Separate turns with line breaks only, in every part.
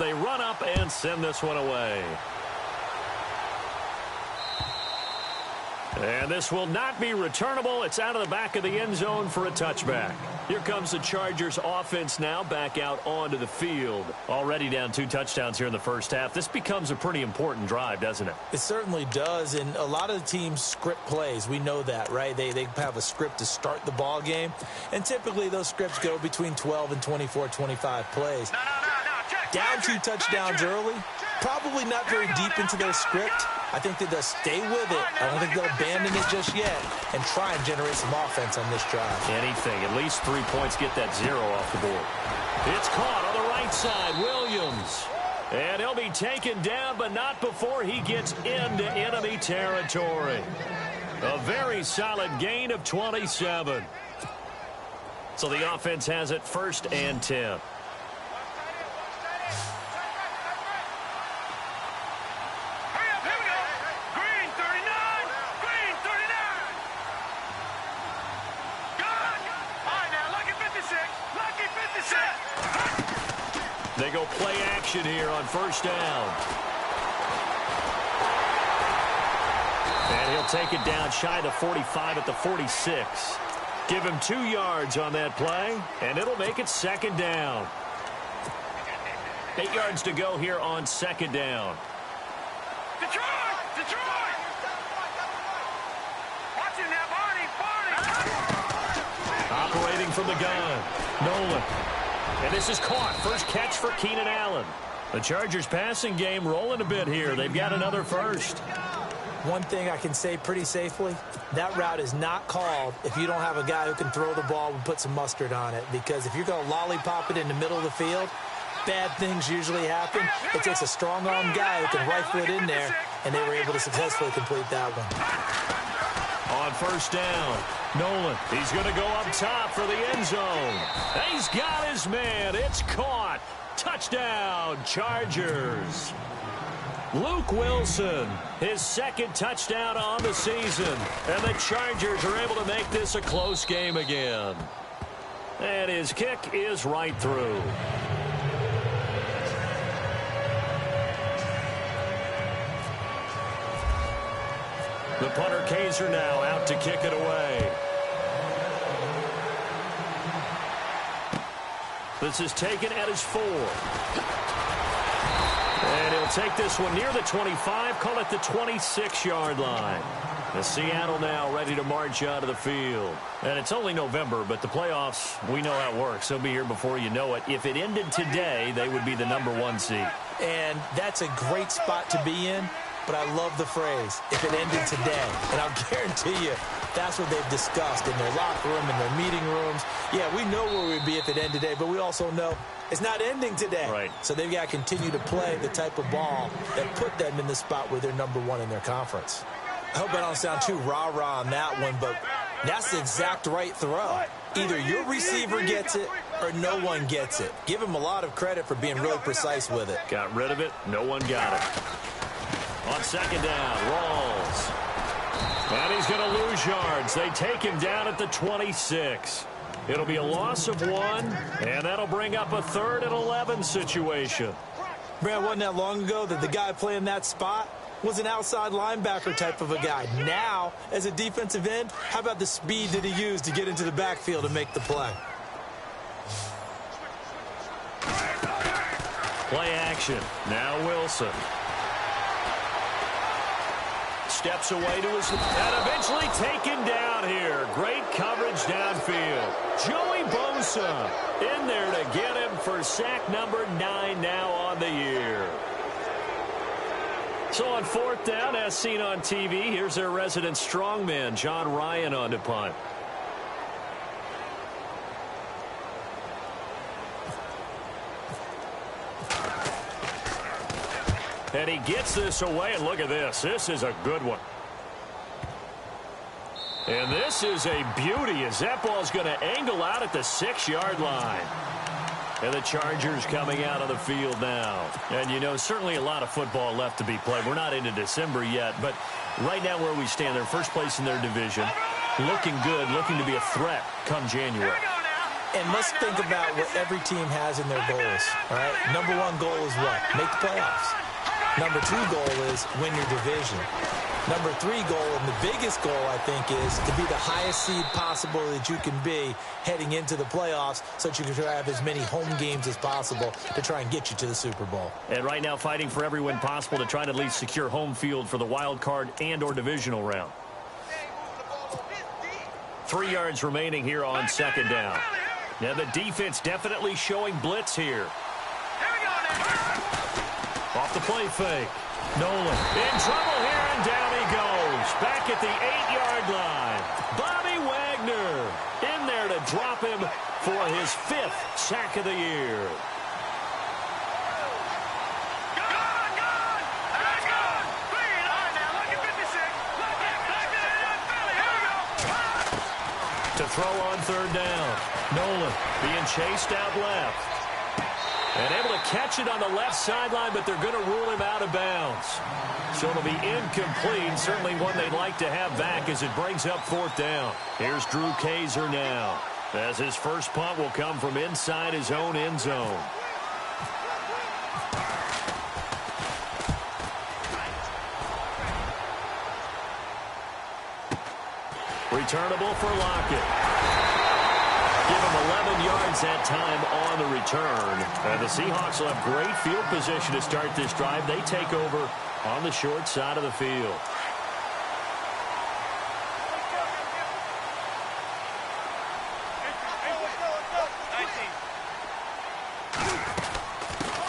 they run up and send this one away. And this will not be returnable. It's out of the back of the end zone for a touchback. Here comes the Chargers offense now back out onto the field. Already down 2 touchdowns here in the first half. This becomes a pretty important drive, doesn't it?
It certainly does, and a lot of the teams script plays. We know that, right? They have a script to start the ball game, and typically those scripts go between 12 and 24, 25 plays. Down 2 touchdowns early, probably not very deep into their script. I think that they'll stay with it. I don't think they'll abandon it just yet and try and generate some offense on this drive.
Anything. At least 3 points, get that 0 off the board. It's caught on the right side. Williams. And he'll be taken down, but not before he gets into enemy territory. A very solid gain of 27. So the offense has it 1st and 10. They go play action here on 1st down. And he'll take it down shy of the 45 at the 46. Give him 2 yards on that play, and it'll make it 2nd down. 8 yards to go here on 2nd down.
Detroit! Detroit! Watch it now, Barney!
Operating from the gun, Nolan. And this is caught. First catch for Keenan Allen. The Chargers passing game rolling a bit here. They've got another first.
One thing I can say pretty safely, that route is not called if you don't have a guy who can throw the ball and put some mustard on it. Because if you're going to lollipop it in the middle of the field, bad things usually happen. It takes a strong-arm guy who can rifle it in there, and they were able to successfully complete that one.
On 1st down, Nolan. He's going to go up top for the end zone. He's got his man. It's caught. Touchdown, Chargers. Luke Wilson, his 2nd touchdown on the season. And the Chargers are able to make this a close game again. And his kick is right through. The punter Kaiser now out to kick it away. This is taken at his 4. And he'll take this one near the 25, call it the 26-yard line. The Seattle now ready to march out of the field. And it's only November, but the playoffs, we know how it works. They'll be here before you know it. If it ended today, they would be the #1 seed.
And that's a great spot to be in. But I love the phrase, if it ended today. And I'll guarantee you, that's what they've discussed in their locker room, in their meeting rooms. Yeah, we know where we'd be if it ended today, but we also know it's not ending today.
Right.
So they've got to continue to play the type of ball that put them in the spot where they're #1 in their conference. I hope I don't sound too rah-rah on that one, but that's the exact right throw. Either your receiver gets it or no one gets it. Give him a lot of credit for being really precise with it.
Got rid of it. No one got it. On 2nd down, Rawls. And he's going to lose yards. They take him down at the 26. It'll be a loss of 1, and that'll bring up a 3rd and 11 situation.
Brad, wasn't that long ago that the guy playing that spot was an outside linebacker type of a guy. Now, as a defensive end, how about the speed that he used to get into the backfield and make the play?
Play action. Now Wilson. Steps away to his, and eventually taken down here. Great coverage downfield. Joey Bosa in there to get him for sack number 9 now on the year. So on 4th down, as seen on TV, here's their resident strongman, John Ryan, on to punt. And he gets this away, and look at this. This is a good one. And this is a beauty as that ball's going to angle out at the 6-yard line. And the Chargers coming out of the field now. And, you know, certainly a lot of football left to be played. We're not into December yet, but right now where we stand, they're first place in their division. Looking good, looking to be a threat come January.
And let's think about what every team has in their goals, all right? Number one goal is what? Make the playoffs. Number two goal is win your division. Number three goal, and the biggest goal, I think, is to be the highest seed possible that you can be heading into the playoffs so that you can have as many home games as possible to try and get you to the Super Bowl.
And right now fighting for every win possible to try to at least secure home field for the wild card and or divisional round. 3 yards remaining here on second down. Now the defense definitely showing blitz here. Off the play fake. Nolan in trouble here, and down he goes. Back at the 8-yard line. Bobby Wagner in there to drop him for his 5th sack of the year. To throw on third down. Nolan being chased out left. And able to catch it on the left sideline, but they're going to rule him out of bounds. So it'll be incomplete. Certainly one they'd like to have back as it brings up fourth down. Here's Drew Kaiser now, as his first punt will come from inside his own end zone. Returnable for Lockett. Give him 11 yards that time on the return. And the Seahawks will have great field position to start this drive. They take over on the short side of the field.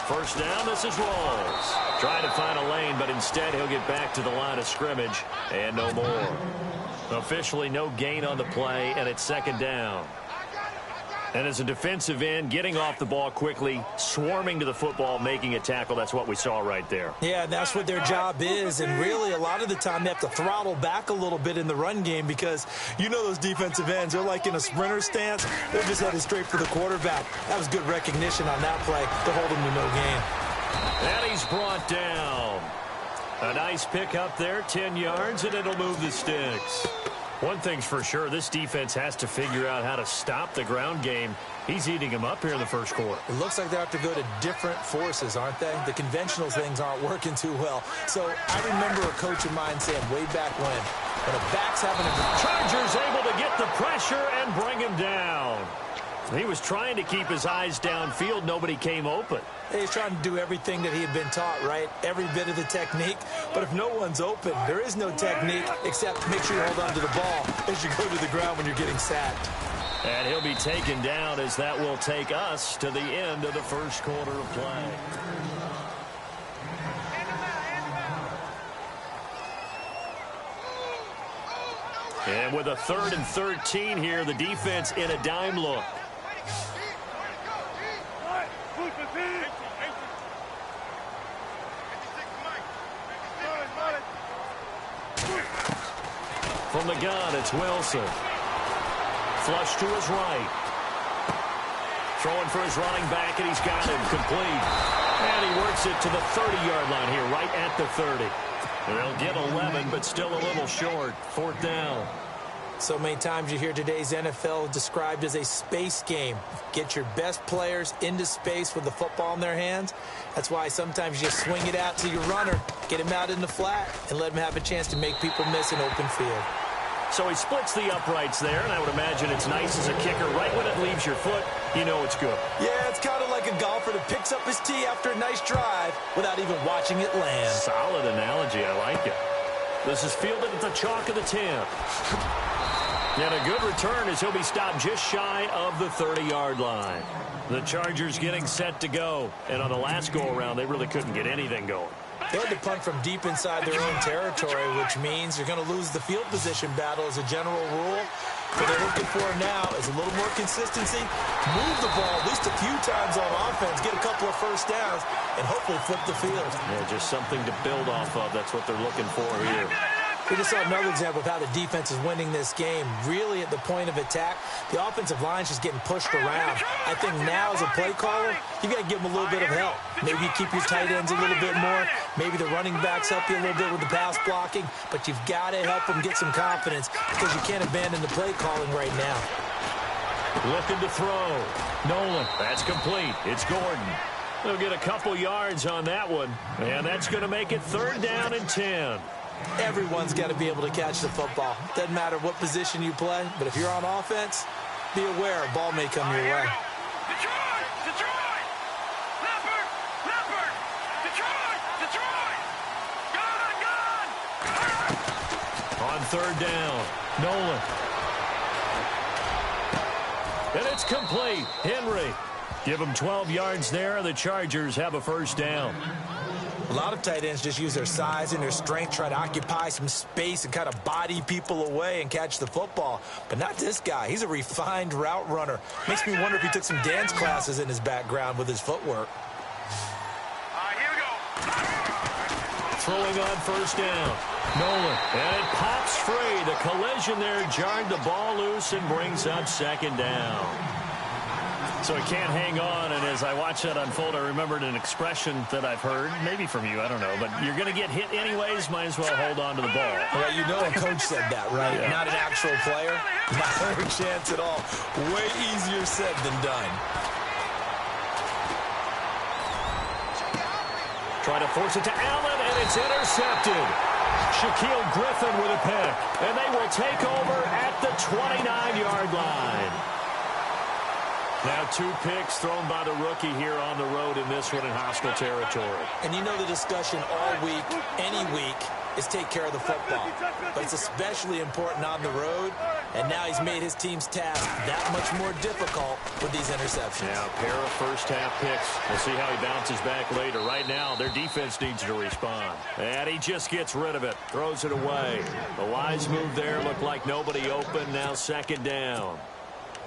First down, this is Rawls. Trying to find a lane, but instead he'll get back to the line of scrimmage and no more. Officially no gain on the play, and it's second down. And as a defensive end, getting off the ball quickly, swarming to the football, making a tackle, that's what we saw right there.
Yeah, that's what their job is. And really, a lot of the time, they have to throttle back a little bit in the run game because you know those defensive ends, they're like in a sprinter stance. They're just headed straight for the quarterback. That was good recognition on that play to hold him to no gain.
And he's brought down. A nice pick up there, 10 yards, and it'll move the sticks. One thing's for sure, this defense has to figure out how to stop the ground game. He's eating him up here in the first quarter.
It looks like they have to go to different forces, aren't they? The conventional things aren't working too well. So I remember a coach of mine saying way back when a back's having a...
Chargers able to get the pressure and bring him down. He was trying to keep his eyes downfield. Nobody came open.
He's trying to do everything that he had been taught, right? Every bit of the technique. But if no one's open, there is no technique except make sure you hold on to the ball as you go to the ground when you're getting sacked.
And he'll be taken down as that will take us to the end of the first quarter of play. And with a 3rd and 13 here, the defense in a dime look. From the gun, it's Wilson. Flush to his right. Throwing for his running back, and he's got him complete. And he works it to the 30-yard line here, right at the 30. They'll get 11, but still a little short. Fourth down.
So many times you hear today's NFL described as a space game. Get your best players into space with the football in their hands. That's why sometimes you swing it out to your runner, get him out in the flat, and let him have a chance to make people miss an open field.
So he splits the uprights there, and I would imagine it's nice as a kicker. Right when it leaves your foot, you know it's good.
Yeah, it's kind of like a golfer that picks up his tee after a nice drive without even watching it land.
Solid analogy. I like it. This is fielded at the chalk of the 10. And a good return as he'll be stopped just shy of the 30-yard line. The Chargers getting set to go. And on the last go-around, they really couldn't get anything going.
They had to punt from deep inside their own territory, which means you're going to lose the field position battle as a general rule. What they're looking for now is a little more consistency, move the ball at least a few times on offense, get a couple of first downs, and hopefully flip the field.
Yeah, just something to build off of. That's what they're looking for here.
We just saw another example of how the defense is winning this game. Really at the point of attack, the offensive line's just getting pushed around. I think now as a play caller, you got to give them a little bit of help. Maybe you keep your tight ends a little bit more. Maybe the running backs help you a little bit with the pass blocking. But you've got to help them get some confidence because you can't abandon the play calling right now.
Looking to throw. Nolan. That's complete. It's Gordon. They'll get a couple yards on that one. And that's going to make it 3rd down and 10.
Everyone's got to be able to catch the football. Doesn't matter what position you play, but if you're on offense, be aware a ball may come your way.
Detroit! Detroit! Leopard! Leopard! Detroit! Detroit! Gone! Gone!
On 3rd down, Nolan. And it's complete. Henry. Give him 12 yards there. The Chargers have a 1st down.
A lot of tight ends just use their size and their strength, try to occupy some space and kind of body people away and catch the football. But not this guy. He's a refined route runner. Makes me wonder if he took some dance classes in his background with his footwork.
Here we go.
Throwing on 1st down. Nolan. And it pops free. The collision there jarred the ball loose and brings up 2nd down. So he can't hang on, and as I watch that unfold, I remembered an expression that I've heard, maybe from you, I don't know, but you're going to get hit anyways, might as well hold on to the ball.
Well, you know a coach said that, right?
Yeah.
Not an actual player. Not a chance at all. Way easier said than done.
Try to force it to Allen, and it's intercepted. Shaquille Griffin with a pick, and they will take over at the 29-yard line. Now 2 picks thrown by the rookie here on the road in this one in hostile territory.
And you know the discussion all week, any week, is take care of the football. But it's especially important on the road, and now he's made his team's task that much more difficult with these interceptions.
Yeah, a pair of first-half picks. We'll see how he bounces back later. Right now, their defense needs to respond. And he just gets rid of it, throws it away. The wise move there looked like nobody open. Now 2nd down.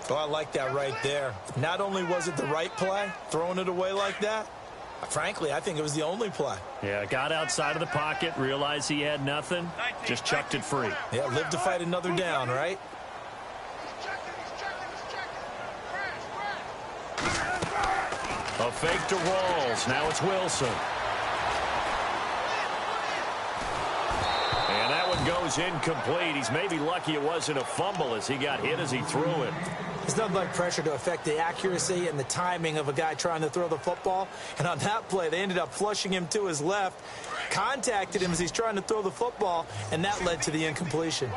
Oh, I like that right there. Not only was it the right play, throwing it away like that, frankly, I think it was the only play.
Yeah, got outside of the pocket, realized he had nothing, just chucked it free.
Yeah, live to fight another down, right?
A fake to Rawls. Now it's Wilson. And that one goes incomplete. He's maybe lucky it wasn't a fumble as he got hit as he threw it.
There's nothing like pressure to affect the accuracy and the timing of a guy trying to throw the football. And on that play, they ended up flushing him to his left, contacted him as he's trying to throw the football, and that led to the incompletion.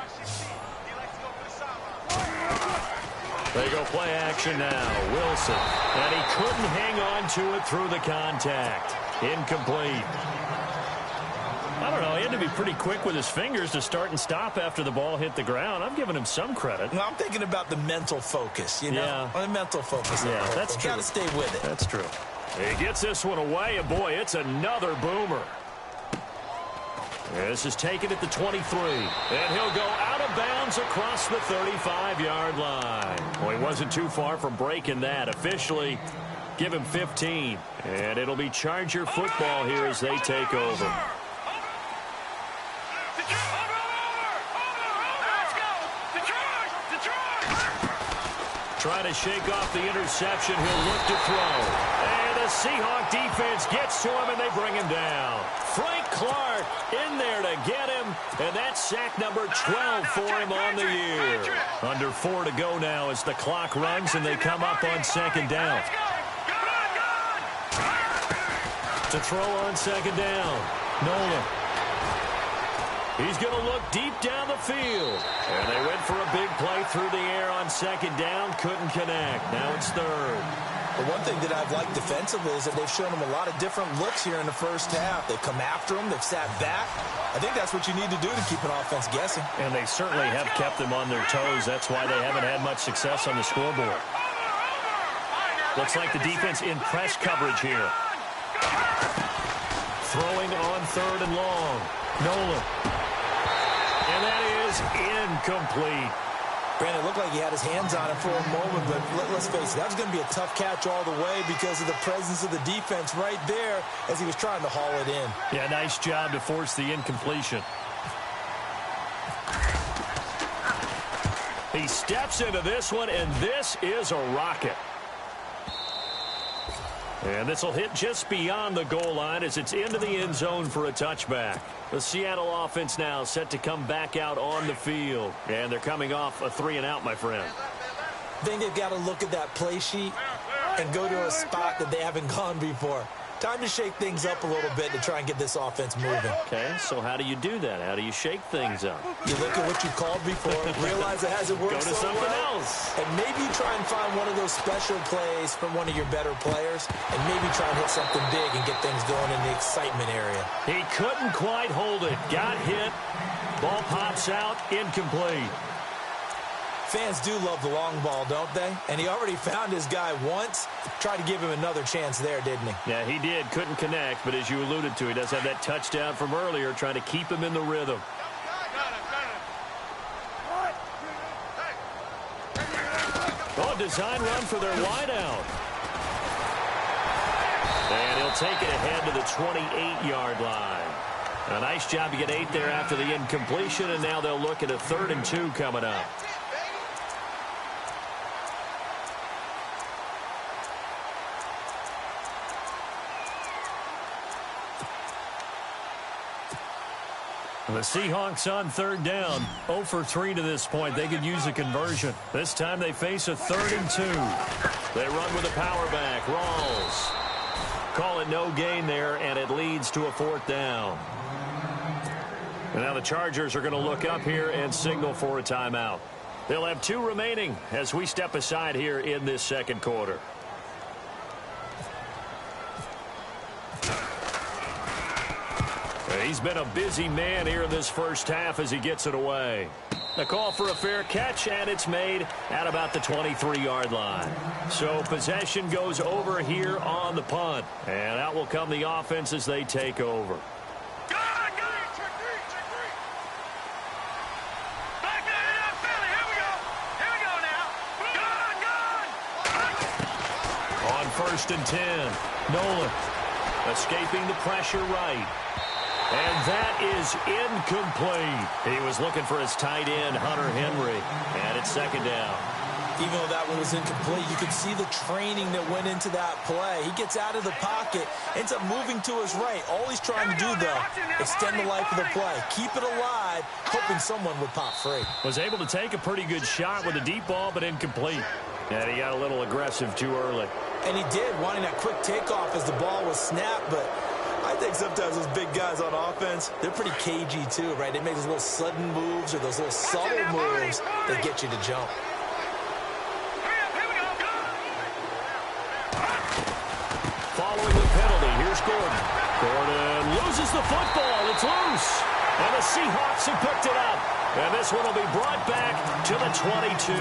They go play action now. Wilson. And he couldn't hang on to it through the contact. Incomplete. I don't know. He had to be pretty quick with his fingers to start and stop after the ball hit the ground. I'm giving him some credit.
Well, I'm thinking about the mental focus, you know?
Yeah.
The mental focus.
Yeah, that's true.
Got to stay with it.
That's true. He gets this one away, and boy, it's another boomer. This is taken at the 23, and he'll go out of bounds across the 35-yard line. Well, he wasn't too far from breaking that. Officially, give him 15, and it'll be Charger football here as they take over. Trying to shake off the interception. He'll look to throw. And the Seahawk defense gets to him, and they bring him down. Frank Clark in there to get him, and that's sack number 12 for him on the year. Under 4 to go now as the clock runs, and they come up on 2nd down. To throw on 2nd down, Nolan. He's going to look deep down the field. And they went for a big play through the air on 2nd down. Couldn't connect. Now it's 3rd.
But one thing that I've liked defensively is that they've shown him a lot of different looks here in the first half. They've come after him. They've sat back. I think that's what you need to do to keep an offense guessing.
And they certainly have kept them on their toes. That's why they haven't had much success on the scoreboard. Looks like the defense in press coverage here. Throwing on 3rd and long. Nolan. And that is incomplete.
Brandon, it looked like he had his hands on it for a moment, but let's face it, that was going to be a tough catch all the way because of the presence of the defense right there as he was trying to haul it in.
Yeah, nice job to force the incompletion. He steps into this one, and this is a rocket. And this will hit just beyond the goal line as it's into the end zone for a touchback. The Seattle offense now set to come back out on the field. And they're coming off a 3-and-out, my friend.
I think they've got to look at that play sheet and go to a spot that they haven't gone before. Time to shake things up a little bit to try and get this offense moving.
Okay, so how do you do that? How do you shake things up?
You look at what you called before, realize it hasn't worked
Go to something else.
and maybe you try and find one of those special plays from one of your better players, and maybe try and hit something big and get things going in the excitement area.
He couldn't quite hold it. Got hit. Ball pops out, incomplete.
Fans do love the long ball, don't they? And he already found his guy once. Tried to give him another chance there, didn't he?
Yeah, he did. Couldn't connect, but as you alluded to, he does have that touchdown from earlier, trying to keep him in the rhythm. Oh, design run for their wideout. And he'll take it ahead to the 28-yard line. A nice job to get 8 there after the incompletion, and now they'll look at a 3rd and 2 coming up. The Seahawks on 3rd down, 0 for 3 to this point. They could use a conversion. This time they face a 3rd and 2. They run with a power back. Rawls. Call it no gain there, and it leads to a 4th down. And now the Chargers are going to look up here and signal for a timeout. They'll have 2 remaining as we step aside here in this 2nd quarter. He's been a busy man here in this first half as he gets it away. A call for a fair catch, and it's made at about the 23-yard line. So possession goes over here on the punt. And out will come the offense as they take over. On 1st and 10, Nolan escaping the pressure right. And that is incomplete. He was looking for his tight end, Hunter Henry. And it's 2nd down.
Even though that one was incomplete, you could see the training that went into that play. He gets out of the pocket, ends up moving to his right. All he's trying to do, though, extend the life of the play. Keep it alive, hoping someone would pop free.
Was able to take a pretty good shot with a deep ball, but incomplete. And he got a little aggressive too early.
And he did, wanting that quick takeoff as the ball was snapped, but I think sometimes those big guys on offense, they're pretty cagey too, right? They make those little sudden moves or those little subtle moves that get you to jump.
Following the penalty, here's Gordon. Gordon loses the football. It's loose. And the Seahawks have picked it up. And this one will be brought back to the 22.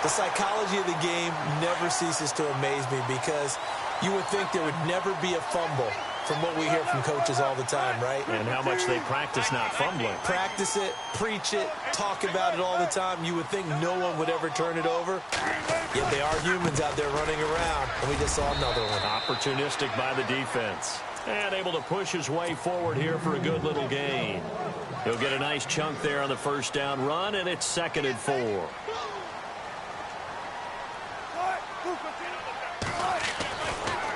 The psychology of the game never ceases to amaze me because you would think there would never be a fumble from what we hear from coaches all the time, right?
And how much they practice not fumbling.
Practice it, preach it, talk about it all the time. You would think no one would ever turn it over. Yet they are humans out there running around, and we just saw another one.
Opportunistic by the defense. And able to push his way forward here for a good little gain. He'll get a nice chunk there on the 1st down run, and it's 2nd and 4.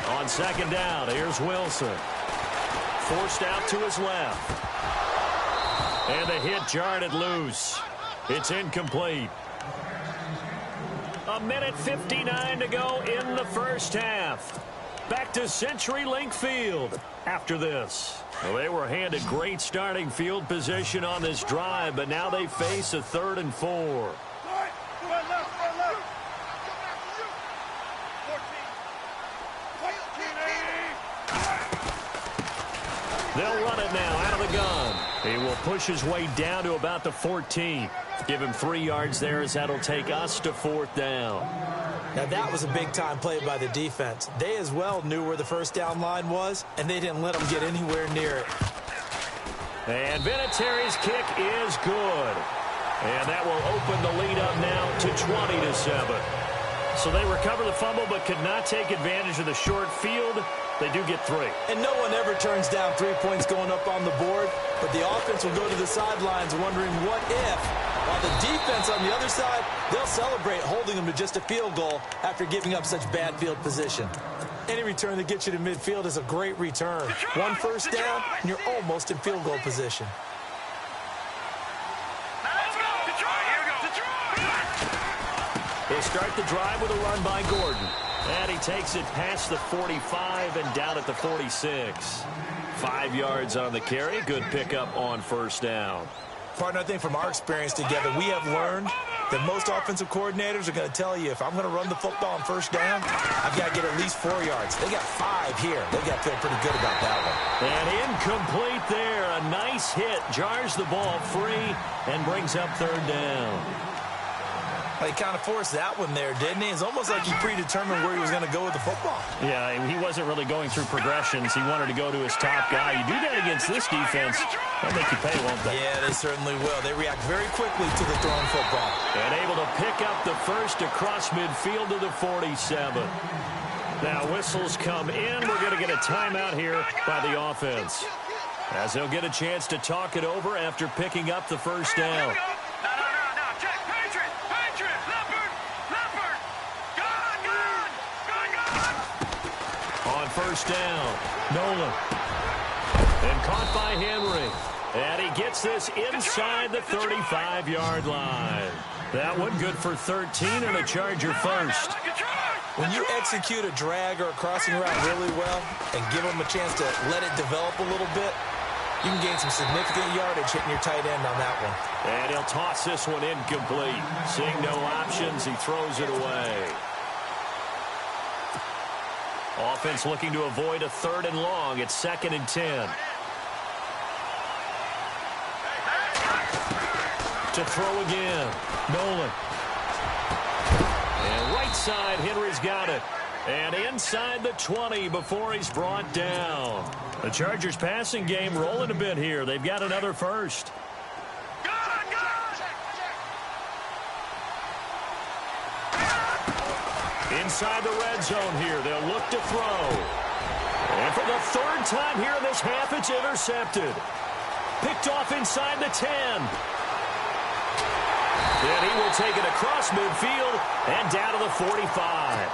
On 2nd down, here's Wilson. Forced out to his left. And the hit jarred it loose. It's incomplete. 1:59 to go in the first half. Back to CenturyLink Field after this. Well, they were handed great starting field position on this drive, but now they face a 3rd and 4. They'll run it now out of the gun. He will push his way down to about the 14. Give him 3 yards there as that'll take us to 4th down.
Now that was a big-time play by the defense. They as well knew where the 1st down line was, and they didn't let them get anywhere near it.
And Vinatieri's kick is good. And that will open the lead up now to 20-7. So they recover the fumble but could not take advantage of the short field. They do get 3.
And no one ever turns down 3 points going up on the board, but the offense will go to the sidelines wondering what if, while the defense on the other side, they'll celebrate holding them to just a field goal after giving up such bad field position. Any return that gets you to midfield is a great return. 1 first down, and you're almost in field goal position.
start the drive with a run by Gordon. And he takes it past the 45 and down at the 46. 5 yards on the carry. Good pickup on first down.
Partner, I think from our experience together, we have learned that most offensive coordinators are going to tell you, if I'm going to run the football on first down, I've got to get at least 4 yards. They got 5 here. They got to feel pretty good about that one.
And incomplete there. A nice hit. Jars the ball free and brings up third down.
He kind of forced that one there, didn't he? It's almost like he predetermined where he was going to go with the football.
Yeah, he wasn't really going through progressions. He wanted to go to his top guy. You do that against this defense, they'll make you pay, won't they?
Yeah, they certainly will. They react very quickly to the thrown football.
And able to pick up the first across midfield to the 47. Now whistles come in. We're going to get a timeout here by the offense, as they'll get a chance to talk it over after picking up the first down. First down, Nolan. And caught by Henry. And he gets this inside the 35-yard line. That one good for 13 and a Charger first.
When you execute a drag or a crossing route really well and give them a chance to let it develop a little bit, you can gain some significant yardage hitting your tight end on that one.
And he'll toss this one incomplete. Seeing no options, he throws it away. Offense looking to avoid a 3rd and long. It's 2nd and 10. To throw again. Nolan. And right side, Henry's got it. And inside the 20 before he's brought down. The Chargers passing game rolling a bit here. They've got another first. Inside the red zone here. They'll look to throw. And for the 3rd time here in this half, it's intercepted. Picked off inside the 10. And he will take it across midfield and down to the 45.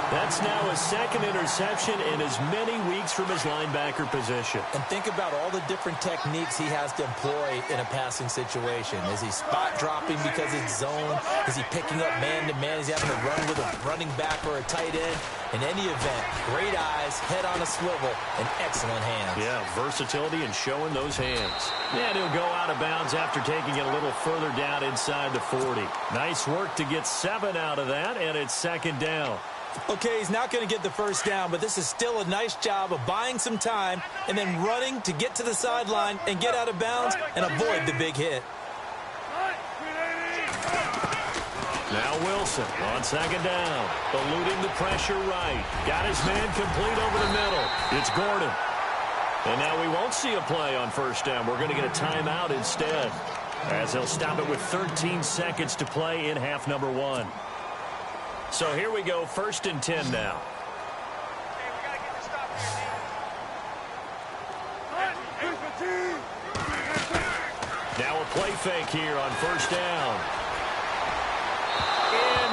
That's now his 2nd interception in as many weeks from his linebacker position.
And think about all the different techniques he has to employ in a passing situation. Is he spot dropping because it's zone? Is he picking up man-to-man? Is he having to run with a running back or a tight end? In any event, great eyes, head on a swivel, and excellent hands.
Yeah, versatility and showing those hands. And he'll go out of bounds after taking it a little further down inside the 40. Nice work to get 7 out of that, and it's 2nd down.
Okay, he's not going to get the first down, but this is still a nice job of buying some time and then running to get to the sideline and get out of bounds and avoid the big hit.
Now Wilson on 2nd down, eluding the pressure right. Got his man complete over the middle. It's Gordon. And now we won't see a play on first down. We're going to get a timeout instead, as they'll stop it with 13 seconds to play in half number 1. So here we go, 1st and 10 now. Now a play fake here on first down.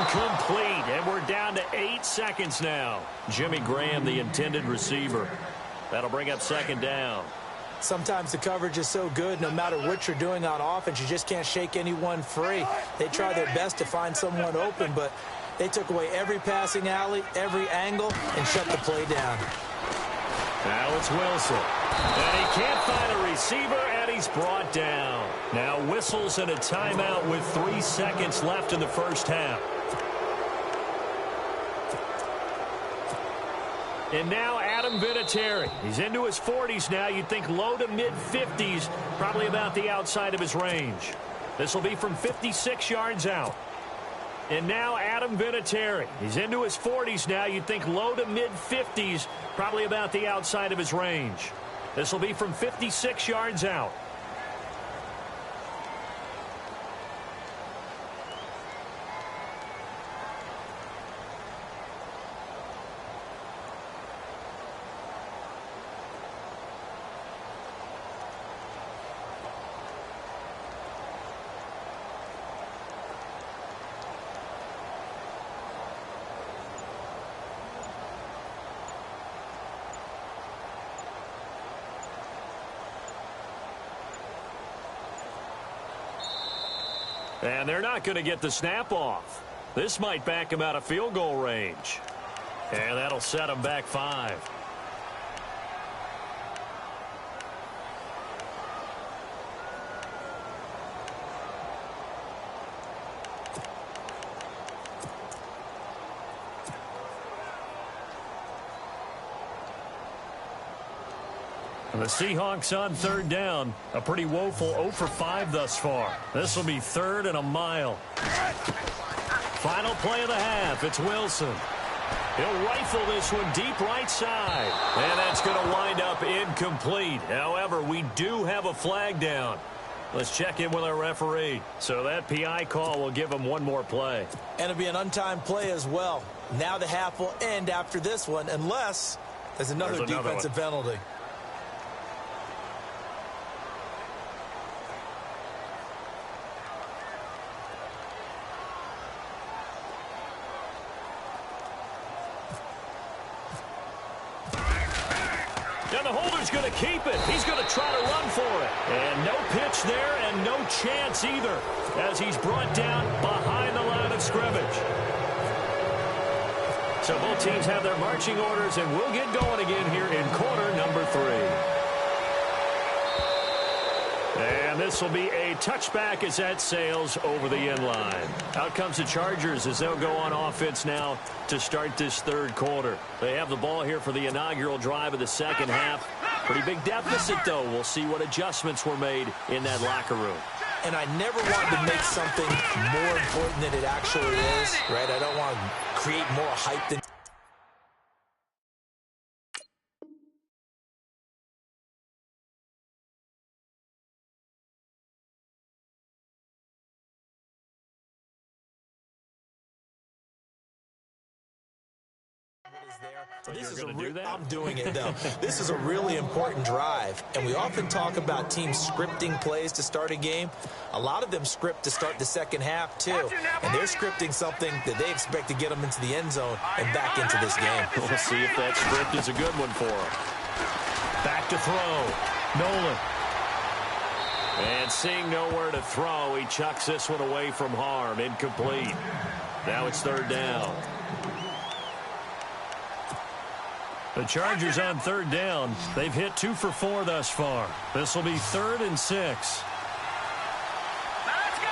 Incomplete, and we're down to 8 seconds now. Jimmy Graham, the intended receiver. That'll bring up 2nd down.
Sometimes the coverage is so good, no matter what you're doing on offense, you just can't shake anyone free. They try their best to find someone open, but they took away every passing alley, every angle, and shut the play down.
Now it's Wilson. And he can't find a receiver, and he's brought down. Now whistles and a timeout with 3 seconds left in the first half. And now Adam Vinatieri. He's into his 40s now. You'd think low to mid-50s, probably about the outside of his range. This will be from 56 yards out. And now Adam Vinatieri. He's into his 40s now. You'd think low to mid-50s, probably about the outside of his range. This will be from 56 yards out. And they're not going to get the snap off. This might back him out of field goal range. And that'll set him back 5. And the Seahawks on 3rd down. A pretty woeful 0 for 5 thus far. This will be 3rd and a mile. Final play of the half. It's Wilson. He'll rifle this one deep right side. And that's going to wind up incomplete. However, we do have a flag down. Let's check in with our referee. So that PI call will give him one more play.
And it'll be an untimed play as well. Now the half will end after this one, unless there's another defensive penalty.
And the holder's going to keep it. He's going to try to run for it. And no pitch there and no chance either as he's brought down behind the line of scrimmage. So both teams have their marching orders, and we'll get going again here in quarter number 3. And this will be a touchback as that sails over the end line. Out comes the Chargers as they'll go on offense now to start this 3rd quarter. They have the ball here for the inaugural drive of the 2nd half. Pretty big deficit, though. We'll see what adjustments were made in that locker room.
And I never want to make something more important than it actually is, right? I don't want to create more hype than... I'm doing it, though. This is a really important drive, and we often talk about teams scripting plays to start a game. A lot of them script to start the 2nd half, too, and they're scripting something that they expect to get them into the end zone and back into this game.
We'll see if that script is a good one for them. Back to throw. Nolan. And seeing nowhere to throw, he chucks this one away from harm. Incomplete. Now it's 3rd down. The Chargers on 3rd down. They've hit 2 for 4 thus far. This will be 3rd and 6.
Let's go!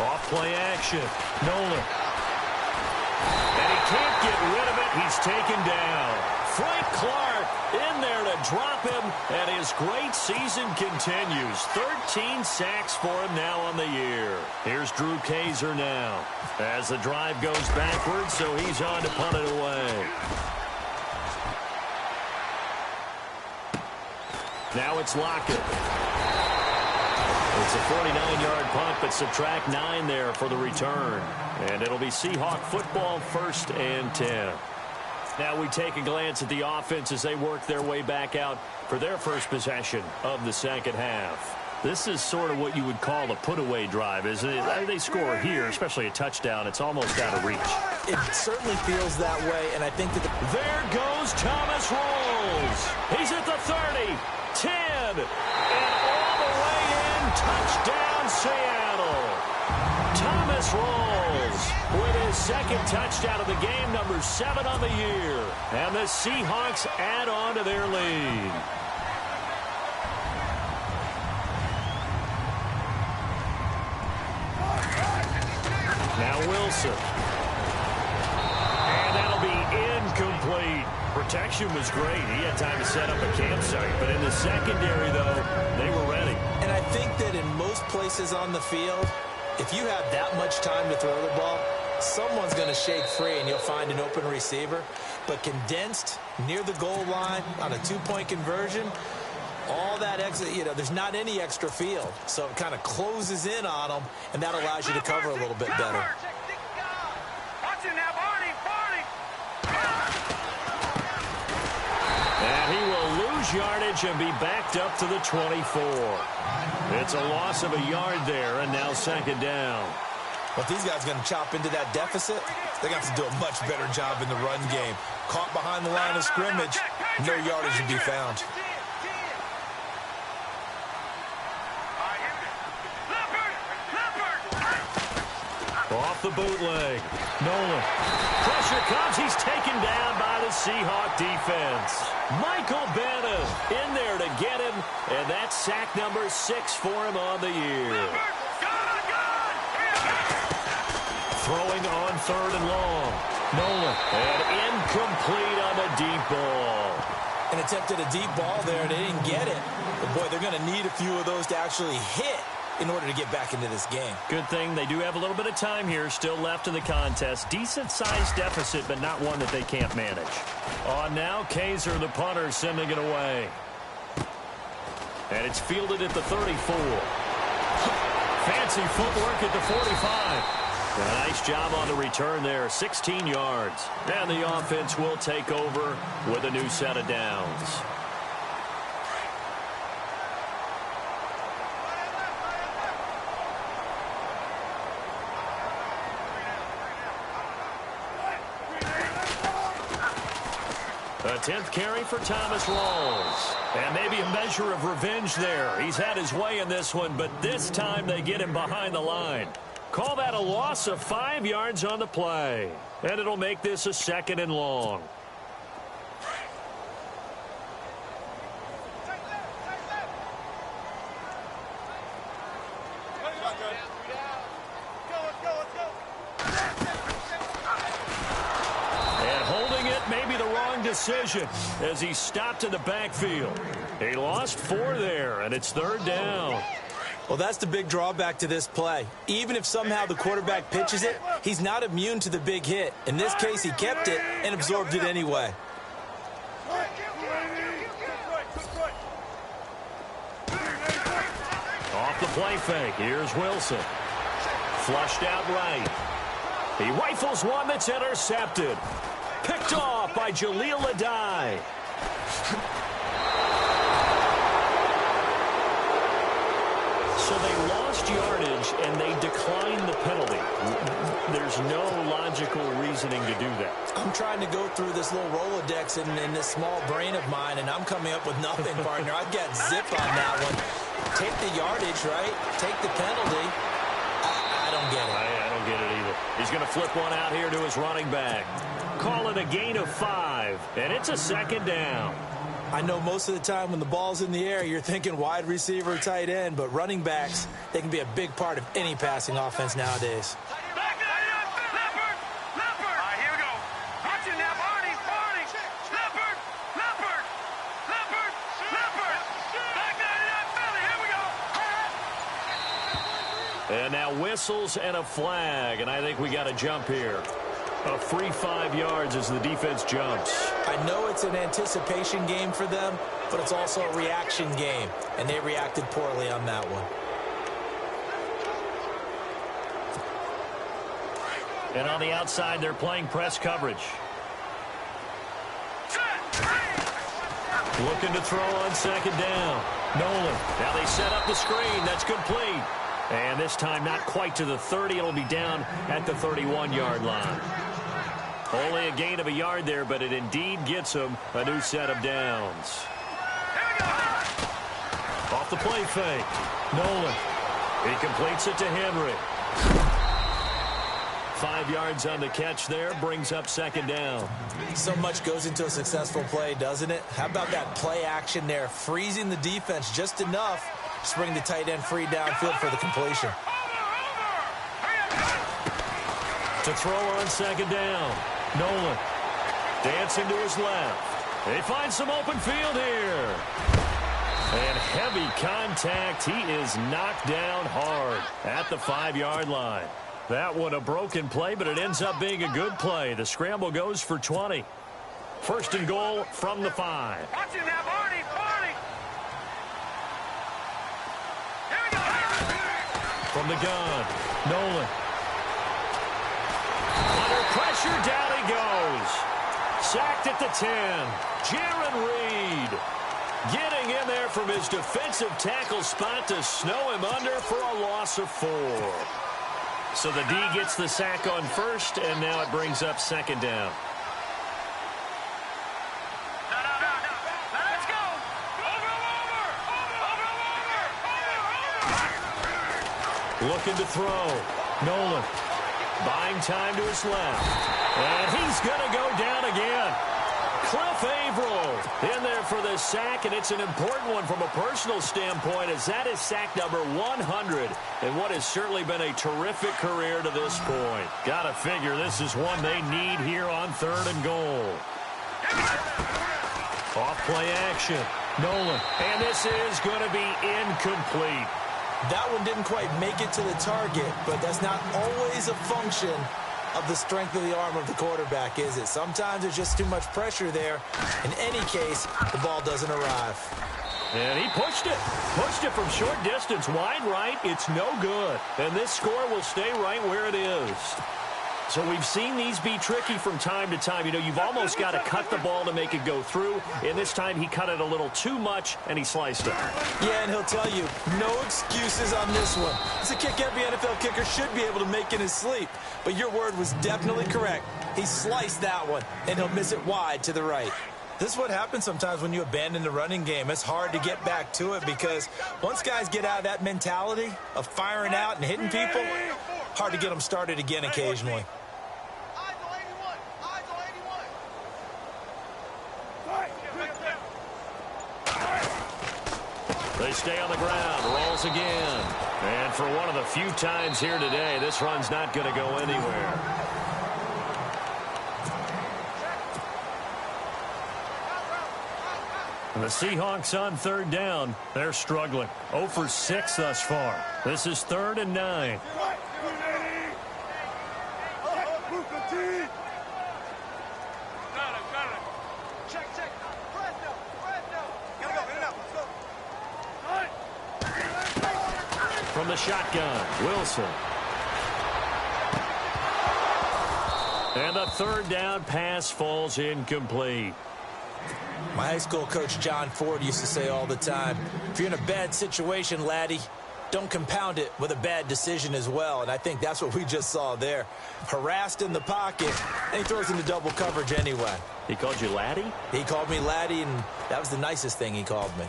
Off play action. Nolan. And he can't get rid of it. He's taken down. Frank Clark in there to drop him, and his great season continues. 13 sacks for him now on the year. Here's Drew Kaiser now as the drive goes backwards, so he's on to punt it away. Now it's Lockett. It's a 49-yard punt, but subtract 9 there for the return. And it'll be Seahawk football, 1st and 10. Now we take a glance at the offense as they work their way back out for their first possession of the 2nd half. This is sort of what you would call a put-away drive, isn't it? They score here, especially a touchdown. It's almost out of reach.
It certainly feels that way, and I think that...
There goes Thomas Rolls. He's at the 30, 10, and all the way in. Touchdown, Seattle. Thomas Rolls with his 2nd touchdown of the game, number 7 on the year. And the Seahawks add on to their lead. Now Wilson. And that'll be incomplete. Protection was great. He had time to set up a campsite. But in the secondary, though, they were ready.
And I think that in most places on the field, if you have that much time to throw the ball, someone's going to shake free and you'll find an open receiver. But condensed near the goal line on a 2-point conversion, all that extra, there's not any extra field. So it kind of closes in on them, and that allows you to cover a little bit better.
And he will lose yardage and be backed up to the 24. It's a loss of a yard there, and now 2nd down.
But these guys are going to chop into that deficit. They're going to have to do a much better job in the run game. Caught behind the line of scrimmage, no yardage to be found.
Off the bootleg. Nolan. Pressure comes. He's taken down by the Seahawk defense. Michael Bannon in there to get him, and that's sack number 6 for him on the year. Throwing on 3rd and long. Nolan. And incomplete on the deep ball.
An attempt at a deep ball there. They didn't get it. But, boy, they're going to need a few of those to actually hit in order to get back into this game.
Good thing they do have a little bit of time here still left in the contest. Decent-sized deficit, but not one that they can't manage. On now, Kaiser, the punter, sending it away. And it's fielded at the 34. Fancy footwork at the 45. A nice job on the return there, 16 yards. And the offense will take over with a new set of downs. A 10th carry for Thomas Rawls. And maybe a measure of revenge there. He's had his way in this one, but this time they get him behind the line. Call that a loss of 5 yards on the play. And it'll make this a 2nd and long. And holding it may be the wrong decision as he stopped in the backfield. He lost 4 there, and it's 3rd down.
Well, that's the big drawback to this play. Even if somehow the quarterback pitches it, he's not immune to the big hit. In this case, he kept it and absorbed it anyway.
Off the play fake. Here's Wilson. Flushed out right. He rifles one that's intercepted. Picked off by Jaleel Adai. So they lost yardage, and they declined the penalty. There's no logical reasoning to do that.
I'm trying to go through this little Rolodex in this small brain of mine, and I'm coming up with nothing, partner. I've got zip on that one. Take the yardage, right? Take the penalty. I don't get it.
I don't get it either. He's going to flip one out here to his running back. Call it a gain of 5, and it's a 2nd down.
I know most of the time when the ball's in the air, you're thinking wide receiver, tight end, but running backs, they can be a big part of any passing offense nowadays.
Here we go. Watch it now, Barney. Leopard. Back 99 Philly. Here we go.
And now whistles and a flag, and I think we got a jump here. A free 5 yards as the defense jumps.
I know it's an anticipation game for them, but it's also a reaction game, and they reacted poorly on that one.
And on the outside, they're playing press coverage. Looking to throw on 2nd down. Nolan. Now they set up the screen. That's complete. And this time not quite to the 30. It'll be down at the 31-yard line. Only a gain of a yard there, but it indeed gets them a new set of downs. Off the play fake. Nolan. He completes it to Henry. 5 yards on the catch there, brings up 2nd down.
So much goes into a successful play, doesn't it? How about that play action there, freezing the defense just enough to bring the tight end free downfield for the completion.
To throw on 2nd down. Nolan dancing to his left. They find some open field here. And heavy contact. He is knocked down hard at the 5-yard line. That one a broken play, but it ends up being a good play. The scramble goes for 20. 1st and goal from the 5.
Watch it now, Barney. Here we go.
From the gun, Nolan. Under pressure, down he goes. Sacked at the 10. Jaron Reed getting in there from his defensive tackle spot to snow him under for a loss of 4. So the D gets the sack on 1st, and now it brings up 2nd down.
Let's go. Over.
Looking to throw. Nolan. Buying time to his left. And he's going to go down again. Cliff Averill in there for the sack, and it's an important one from a personal standpoint, as that is sack number 100 in what has certainly been a terrific career to this point. Got to figure this is one they need here on 3rd and goal. Off play action. Nolan, and this is going to be incomplete.
That one didn't quite make it to the target, but that's not always a function of the strength of the arm of the quarterback, is it? Sometimes there's just too much pressure there. In any case, the ball doesn't arrive.
And he pushed it. Pushed it from short distance, wide right. It's no good. And this score will stay right where it is. So we've seen these be tricky from time to time. You know, you've almost got to cut the ball to make it go through. And this time he cut it a little too much, and he sliced it.
Yeah, and he'll tell you, no excuses on this one. It's a kick every NFL kicker should be able to make in his sleep. But your word was definitely correct. He sliced that one, and he'll miss it wide to the right. This is what happens sometimes when you abandon the running game. It's hard to get back to it because once guys get out of that mentality of firing out and hitting people, hard to get them started again occasionally.
They stay on the ground, rolls again. And for one of the few times here today, this run's not going to go anywhere. And the Seahawks on 3rd down. They're struggling. 0 for 6 thus far. This is 3rd and 9. From the shotgun, Wilson. And the 3rd down pass falls incomplete.
My high school coach, John Ford, used to say all the time, if you're in a bad situation, laddie, don't compound it with a bad decision as well. And I think that's what we just saw there. Harassed in the pocket, and he throws into double coverage anyway.
He called you laddie?
He called me laddie, and that was the nicest thing he called me.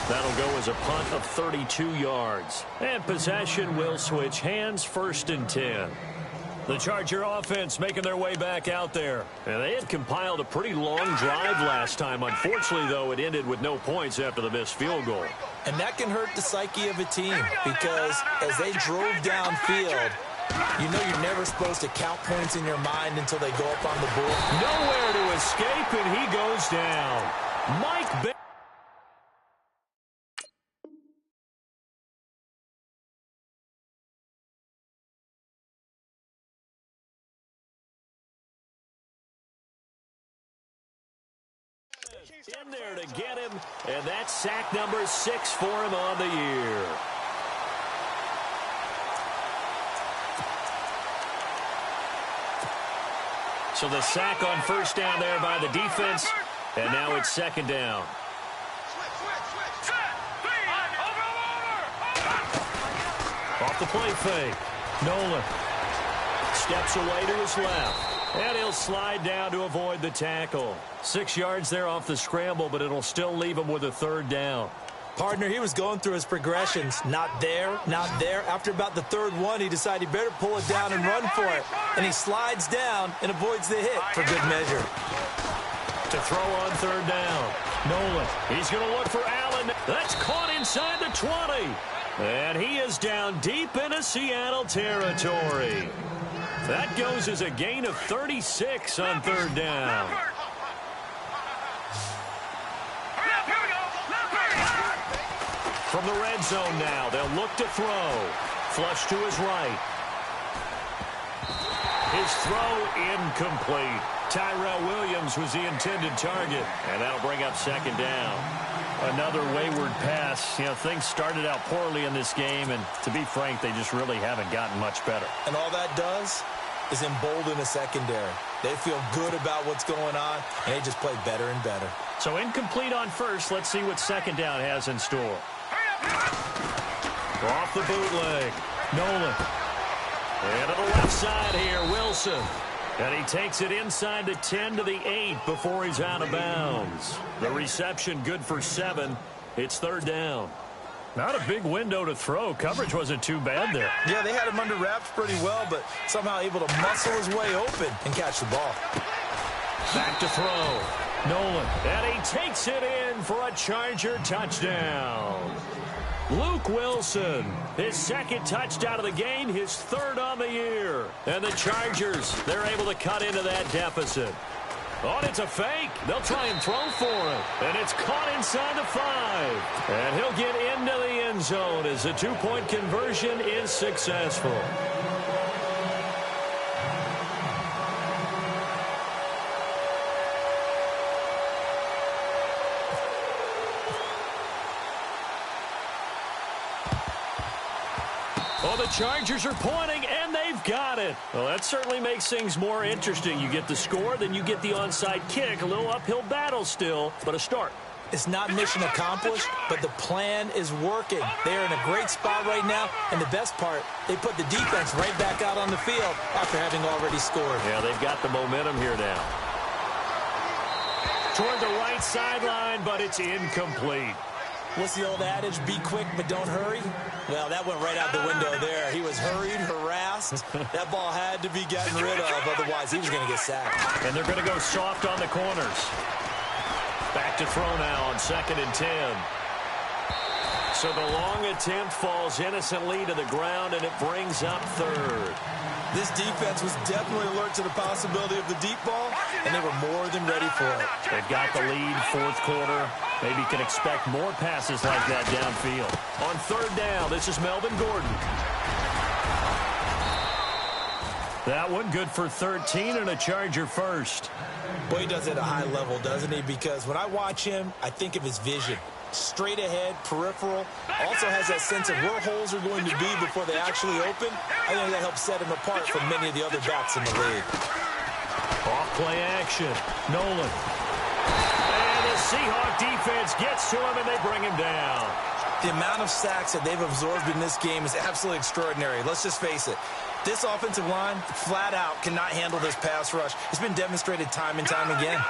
That'll go as a punt of 32 yards. And possession will switch hands, 1st and 10. The Charger offense making their way back out there. And they had compiled a pretty long drive last time. Unfortunately, though, it ended with no points after the missed field goal.
And that can hurt the psyche of a team because as they drove downfield, you know you're never supposed to count points in your mind until they go up on the board.
Nowhere to escape, and he goes down. Mike Baker. In there to get him, and that's sack number 6 for him on the year. So the sack on 1st down there by the defense, and now it's 2nd down. Off the play fake, Nolan steps away to his left. And he'll slide down to avoid the tackle. 6 yards there off the scramble, but it'll still leave him with a 3rd down.
Partner, he was going through his progressions. Not there, not there. After about the 3rd one, he decided he better pull it down and run for it. And he slides down and avoids the hit for good measure.
To throw on 3rd down. Nolan, he's going to look for Allen. That's caught inside the 20. And he is down deep into Seattle territory. That goes as a gain of 36 on 3rd down. From the red zone now, they'll look to throw. Flush to his right. His throw incomplete. Tyrell Williams was the intended target, and that'll bring up 2nd down. Another wayward pass. You know, things started out poorly in this game, and to be frank, they just really haven't gotten much better.
And all that does is embolden the secondary. They feel good about what's going on, and they just play better and better.
So incomplete on 1st. Let's see what 2nd down has in store. Off the bootleg, Nolan. And to the left side here, Wilson. And he takes it inside the 10 to the 8 before he's out of bounds. The reception good for 7. It's 3rd down. Not a big window to throw. Coverage wasn't too bad there.
Yeah, they had him under wraps pretty well, but somehow able to muscle his way open and catch the ball.
Back to throw. Nolan, and he takes it in for a Charger touchdown. Luke Wilson, his second touchdown of the game, his third on the year. And the Chargers, they're able to cut into that deficit. Oh, and it's a fake. They'll try and throw for it. And it's caught inside the 5. And he'll get into the end zone as the two-point conversion is successful. Well, the Chargers are pointing, and they've got it. Well, that certainly makes things more interesting. You get the score, then you get the onside kick. A little uphill battle still, but a start.
It's not mission accomplished, but the plan is working. They're in a great spot right now, and the best part, they put the defense right back out on the field after having already scored.
Yeah, they've got the momentum here now. Toward the right sideline, but it's incomplete.
What's the old adage? Be quick, but don't hurry? Well, that went right out the window there. He was hurried, harassed. That ball had to be gotten rid of, otherwise he was going to get sacked.
And they're going to go soft on the corners. Back to throw now on 2nd and 10. So the long attempt falls innocently to the ground, and it brings up 3rd.
This defense was definitely alert to the possibility of the deep ball, and they were more than ready for it.
They've got the lead, 4th quarter. Maybe can expect more passes like that downfield. On 3rd down, this is Melvin Gordon. That one good for 13 and a Charger first.
Boy, he does it at a high level, doesn't he? Because when I watch him, I think of his vision. Straight ahead, peripheral. Also has that sense of where holes are going to be before they actually open. I think that helps set him apart from many of the other backs in the league.
Off play action. Nolan. And the Seahawk defense gets to him, and they bring him down.
The amount of sacks that they've absorbed in this game is absolutely extraordinary. Let's just face it. This offensive line, flat out, cannot handle this pass rush. It's been demonstrated time and time again.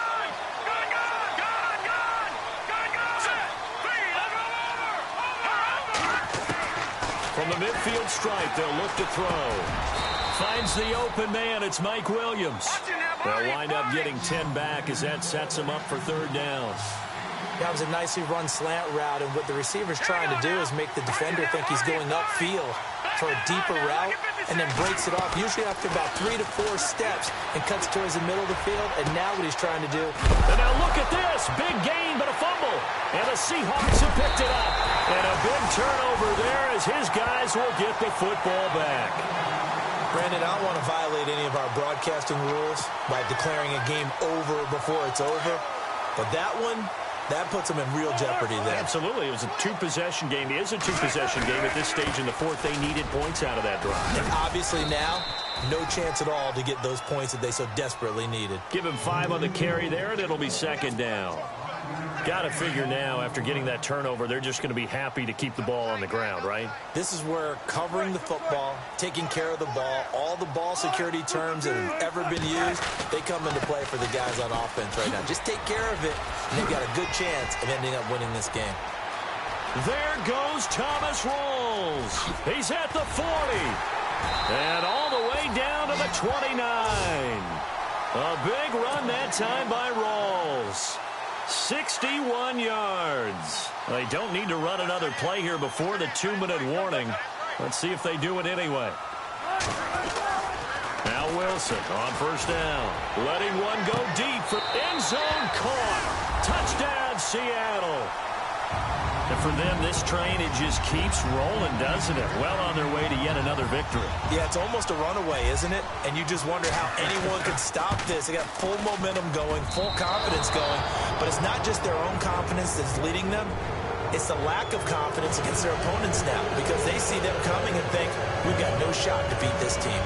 From the midfield stripe, they'll look to throw. Finds the open man. It's Mike Williams. They'll wind up getting 10 back as that sets them up for 3rd down.
That was a nicely run slant route, and what the receiver's trying to do is make the defender think he's going upfield for a deeper route, and then breaks it off, usually after about 3 to 4 steps, and cuts towards the middle of the field, and now what he's trying to do.
And now look at this. Big gain, but a fumble. And the Seahawks have picked it up. And a big turnover there as his guys will get the football back.
Brandon, I don't want to violate any of our broadcasting rules by declaring a game over before it's over, but that one, that puts them in real jeopardy there.
Absolutely. It was a 2-possession game. It is a 2-possession game at this stage in the 4th. They needed points out of that drive.
And obviously now, no chance at all to get those points that they so desperately needed.
Give him 5 on the carry there, and it'll be 2nd down. Got to figure now, after getting that turnover, they're just going to be happy to keep the ball on the ground, right?
This is where covering the football, taking care of the ball, all the ball security terms that have ever been used, they come into play for the guys on offense right now. Just take care of it, and they've got a good chance of ending up winning this game.
There goes Thomas Rawls. He's at the 40. And all the way down to the 29. A big run that time by Rawls. 61 yards. They don't need to run another play here before the 2-minute warning. Let's see if they do it anyway. Now Wilson on 1st down. Letting one go deep for end zone caught. Touchdown, Seattle. And for them, this train, it just keeps rolling, doesn't it? Well on their way to yet another victory.
Yeah, it's almost a runaway, isn't it? And you just wonder how anyone could stop this. They got full momentum going, full confidence going. But it's not just their own confidence that's leading them. It's the lack of confidence against their opponents now, because they see them coming and think, we've got no shot to beat this team.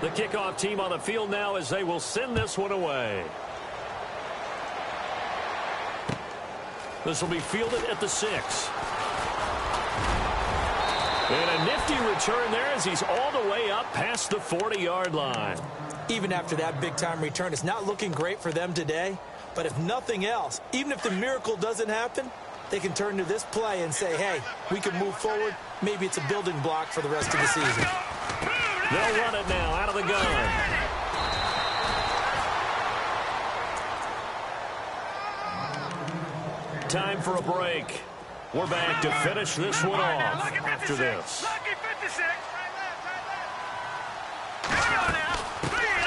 The kickoff team on the field now as they will send this one away. This will be fielded at the 6. And a nifty return there as he's all the way up past the 40-yard line.
Even after that big-time return, it's not looking great for them today. But if nothing else, even if the miracle doesn't happen, they can turn to this play and say, hey, we can move forward. Maybe it's a building block for the rest of the season.
They'll run it now out of the gun. Time for a break. We're back to finish this one off after this.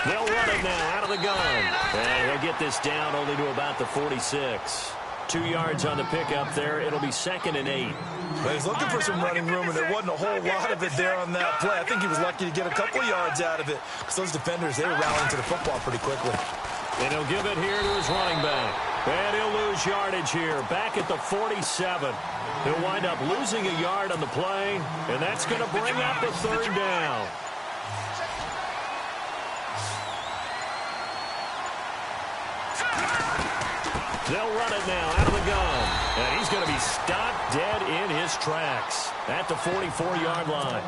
They'll run it now out of the gun. And he'll get this down only to about the 46. 2 yards on the pickup there. It'll be 2nd and 8.
But he's looking for some running room, and there wasn't a whole lot of it there on that play. I think he was lucky to get a couple of yards out of it because those defenders, they were rallying to the football pretty quickly.
And he'll give it here to his running back. And he'll lose yardage here, back at the 47. He'll wind up losing a yard on the play, and that's going to bring up the 3rd down. They'll run it now out of the gun. And he's going to be stopped dead in his tracks at the 44-yard line.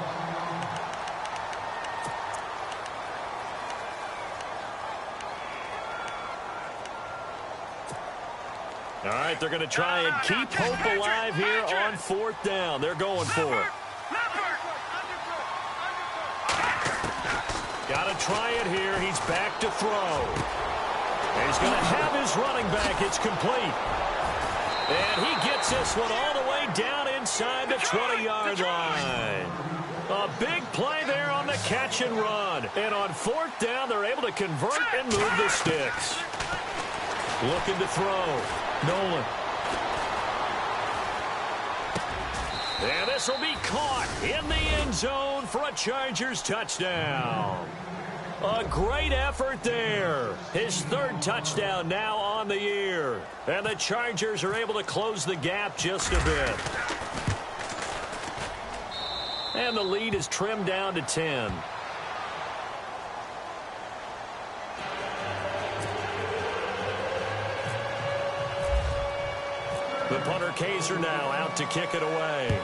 All right, they're going to try and keep hope alive here on 4th down. They're going for it. Got to try it here. He's back to throw. And he's going to have his running back. It's complete. And he gets this one all the way down inside the 20-yard line. A big play there on the catch and run. And on 4th down, they're able to convert and move the sticks. Looking to throw. Nolan. And this will be caught in the end zone for a Chargers touchdown. A great effort there. His 3rd touchdown now on the year. And the Chargers are able to close the gap just a bit. And the lead is trimmed down to 10. The punter Kaiser now out to kick it away.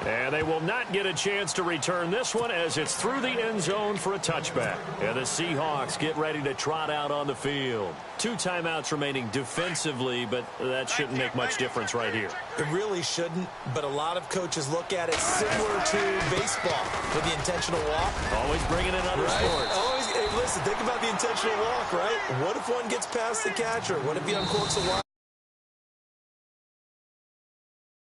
And they will not get a chance to return this one as it's through the end zone for a touchback. And the Seahawks get ready to trot out on the field. 2 timeouts remaining defensively, but that shouldn't make much difference right here.
It really shouldn't, but a lot of coaches look at it similar to baseball with the intentional walk.
Always bringing in other sports.
Always, hey, listen, think about the intentional walk, right? What if one gets past the catcher? What if he uncorks a wide